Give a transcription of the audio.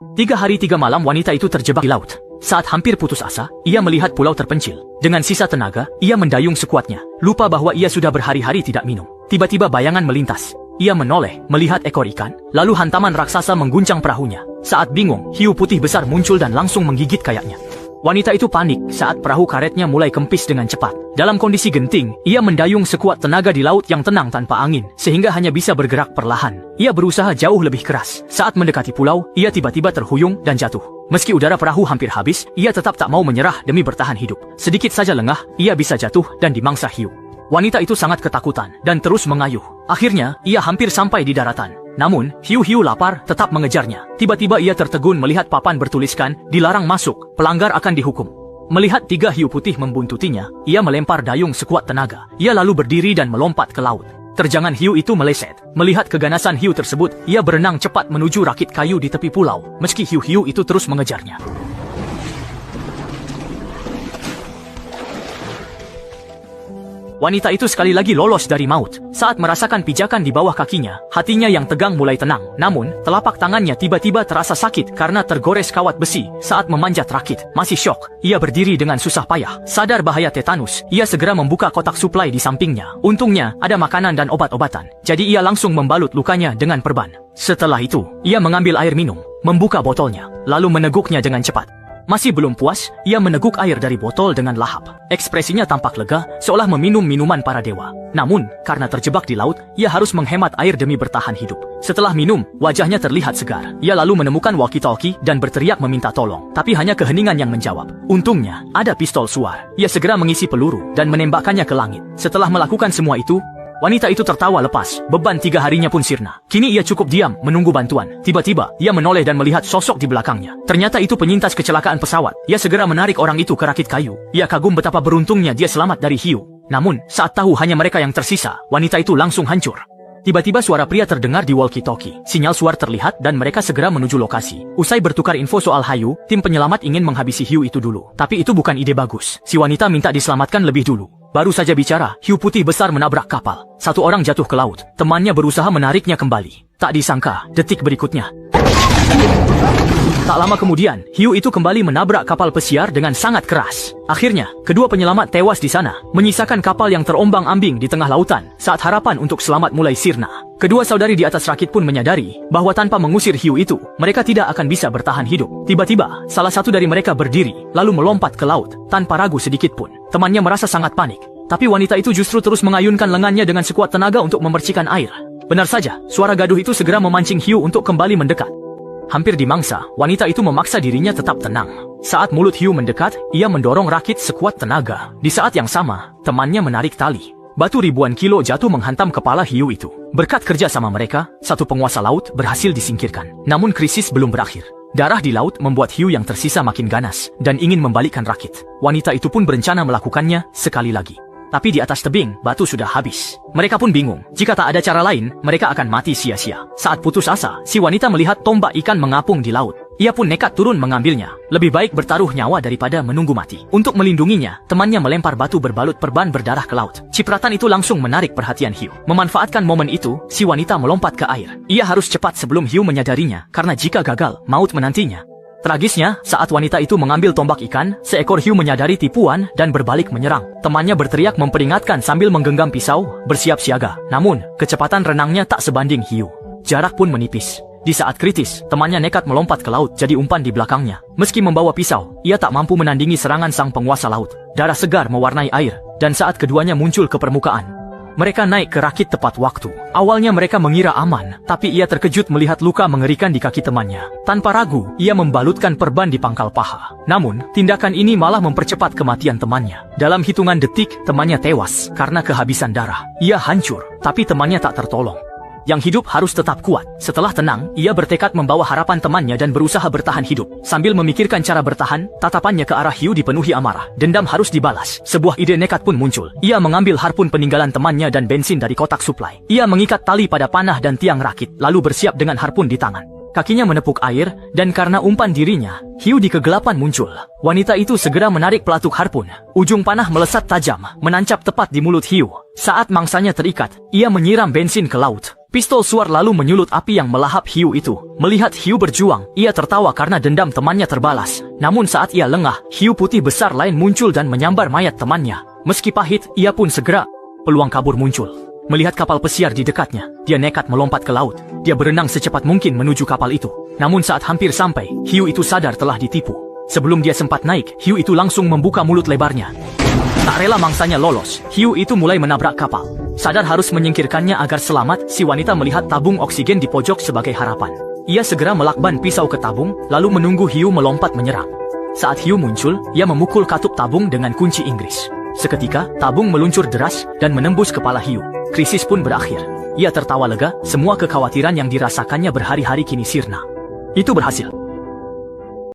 3 hari 3 malam wanita itu terjebak di laut. Saat hampir putus asa, ia melihat pulau terpencil. Dengan sisa tenaga, ia mendayung sekuatnya. Lupa bahwa ia sudah berhari-hari tidak minum. Tiba-tiba bayangan melintas. Ia menoleh, melihat ekor ikan, lalu hantaman raksasa mengguncang perahunya. Saat bingung, hiu putih besar muncul dan langsung menggigit kayaknya. Wanita itu panik saat perahu karetnya mulai kempis dengan cepat. Dalam kondisi genting, ia mendayung sekuat tenaga di laut yang tenang tanpa angin, sehingga hanya bisa bergerak perlahan. Ia berusaha jauh lebih keras. Saat mendekati pulau, ia tiba-tiba terhuyung dan jatuh. Meski udara perahu hampir habis, ia tetap tak mau menyerah demi bertahan hidup. Sedikit saja lengah, ia bisa jatuh dan dimangsa hiu. Wanita itu sangat ketakutan dan terus mengayuh. Akhirnya, ia hampir sampai di daratan. Namun, hiu-hiu lapar tetap mengejarnya. Tiba-tiba ia tertegun melihat papan bertuliskan, "Dilarang masuk, pelanggar akan dihukum." Melihat 3 hiu putih membuntutinya, ia melempar dayung sekuat tenaga. Ia lalu berdiri dan melompat ke laut. Terjangan hiu itu meleset. Melihat keganasan hiu tersebut, ia berenang cepat menuju rakit kayu di tepi pulau, meski hiu-hiu itu terus mengejarnya. Wanita itu sekali lagi lolos dari maut. Saat merasakan pijakan di bawah kakinya, hatinya yang tegang mulai tenang. Namun, telapak tangannya tiba-tiba terasa sakit karena tergores kawat besi saat memanjat rakit. Masih syok, ia berdiri dengan susah payah. Sadar bahaya tetanus, ia segera membuka kotak suplai di sampingnya. Untungnya, ada makanan dan obat-obatan. Jadi ia langsung membalut lukanya dengan perban. Setelah itu, ia mengambil air minum, membuka botolnya, lalu meneguknya dengan cepat. Masih belum puas, ia meneguk air dari botol dengan lahap. Ekspresinya tampak lega, seolah meminum minuman para dewa. Namun, karena terjebak di laut, ia harus menghemat air demi bertahan hidup. Setelah minum, wajahnya terlihat segar. Ia lalu menemukan walkie-talkie dan berteriak meminta tolong. Tapi hanya keheningan yang menjawab. Untungnya, ada pistol suar. Ia segera mengisi peluru dan menembakkannya ke langit. Setelah melakukan semua itu, wanita itu tertawa lepas. Beban 3 harinya pun sirna. Kini ia cukup diam, menunggu bantuan. Tiba-tiba, ia menoleh dan melihat sosok di belakangnya. Ternyata itu penyintas kecelakaan pesawat. Ia segera menarik orang itu ke rakit kayu. Ia kagum betapa beruntungnya dia selamat dari hiu. Namun, saat tahu hanya mereka yang tersisa, wanita itu langsung hancur. Tiba-tiba suara pria terdengar di walkie-talkie. Sinyal suar terlihat dan mereka segera menuju lokasi. Usai bertukar info soal hiu, tim penyelamat ingin menghabisi hiu itu dulu. Tapi itu bukan ide bagus. Si wanita minta diselamatkan lebih dulu. Baru saja bicara, hiu putih besar menabrak kapal. 1 orang jatuh ke laut. Temannya berusaha menariknya kembali. Tak disangka, detik berikutnya. Tak lama kemudian, hiu itu kembali menabrak kapal pesiar dengan sangat keras. Akhirnya, kedua penyelamat tewas di sana, menyisakan kapal yang terombang-ambing di tengah lautan, saat harapan untuk selamat mulai sirna. Kedua saudari di atas rakit pun menyadari bahwa tanpa mengusir hiu itu, mereka tidak akan bisa bertahan hidup. Tiba-tiba, salah satu dari mereka berdiri, lalu melompat ke laut, tanpa ragu sedikit pun. Temannya merasa sangat panik, tapi wanita itu justru terus mengayunkan lengannya dengan sekuat tenaga untuk memercikan air. Benar saja, suara gaduh itu segera memancing hiu untuk kembali mendekat. Hampir dimangsa, wanita itu memaksa dirinya tetap tenang. Saat mulut hiu mendekat, ia mendorong rakit sekuat tenaga. Di saat yang sama, temannya menarik tali. Batu ribuan kilo jatuh menghantam kepala hiu itu. Berkat kerja sama mereka, 1 penguasa laut berhasil disingkirkan. Namun krisis belum berakhir. Darah di laut membuat hiu yang tersisa makin ganas dan ingin membalikkan rakit. Wanita itu pun berencana melakukannya sekali lagi. Tapi di atas tebing, batu sudah habis. Mereka pun bingung. Jika tak ada cara lain, mereka akan mati sia-sia. Saat putus asa, si wanita melihat tombak ikan mengapung di laut. Ia pun nekat turun mengambilnya. Lebih baik bertaruh nyawa daripada menunggu mati. Untuk melindunginya, temannya melempar batu berbalut perban berdarah ke laut. Cipratan itu langsung menarik perhatian hiu. Memanfaatkan momen itu, si wanita melompat ke air. Ia harus cepat sebelum hiu menyadarinya, karena jika gagal, maut menantinya. Tragisnya, saat wanita itu mengambil tombak ikan, seekor hiu menyadari tipuan dan berbalik menyerang. Temannya berteriak memperingatkan sambil menggenggam pisau, bersiap siaga. Namun, kecepatan renangnya tak sebanding hiu. Jarak pun menipis. Di saat kritis, temannya nekat melompat ke laut jadi umpan di belakangnya. Meski membawa pisau, ia tak mampu menandingi serangan sang penguasa laut. Darah segar mewarnai air, dan saat keduanya muncul ke permukaan, mereka naik ke rakit tepat waktu. Awalnya mereka mengira aman, tapi ia terkejut melihat luka mengerikan di kaki temannya. Tanpa ragu, ia membalutkan perban di pangkal paha. Namun, tindakan ini malah mempercepat kematian temannya. Dalam hitungan detik, temannya tewas karena kehabisan darah. Ia hancur, tapi temannya tak tertolong. Yang hidup harus tetap kuat. Setelah tenang, ia bertekad membawa harapan temannya dan berusaha bertahan hidup. Sambil memikirkan cara bertahan, tatapannya ke arah hiu dipenuhi amarah. Dendam harus dibalas. Sebuah ide nekat pun muncul. Ia mengambil harpun peninggalan temannya dan bensin dari kotak suplai. Ia mengikat tali pada panah dan tiang rakit, lalu bersiap dengan harpun di tangan. Kakinya menepuk air, dan karena umpan dirinya, hiu di kegelapan muncul. Wanita itu segera menarik pelatuk harpun. Ujung panah melesat tajam, menancap tepat di mulut hiu. Saat mangsanya terikat, ia menyiram bensin ke laut. Pistol suar lalu menyulut api yang melahap hiu itu. Melihat hiu berjuang, ia tertawa karena dendam temannya terbalas. Namun saat ia lengah, hiu putih besar lain muncul dan menyambar mayat temannya. Meski pahit, ia pun segera. Peluang kabur muncul. Melihat kapal pesiar di dekatnya, dia nekat melompat ke laut. Dia berenang secepat mungkin menuju kapal itu. Namun saat hampir sampai, hiu itu sadar telah ditipu. Sebelum dia sempat naik, hiu itu langsung membuka mulut lebarnya. Tak rela mangsanya lolos, hiu itu mulai menabrak kapal. Sadar harus menyingkirkannya agar selamat, si wanita melihat tabung oksigen di pojok sebagai harapan. Ia segera melakban pisau ke tabung, lalu menunggu hiu melompat menyerang. Saat hiu muncul, ia memukul katup tabung dengan kunci Inggris. Seketika, tabung meluncur deras dan menembus kepala hiu. Krisis pun berakhir. Ia tertawa lega, semua kekhawatiran yang dirasakannya berhari-hari kini sirna. Itu berhasil.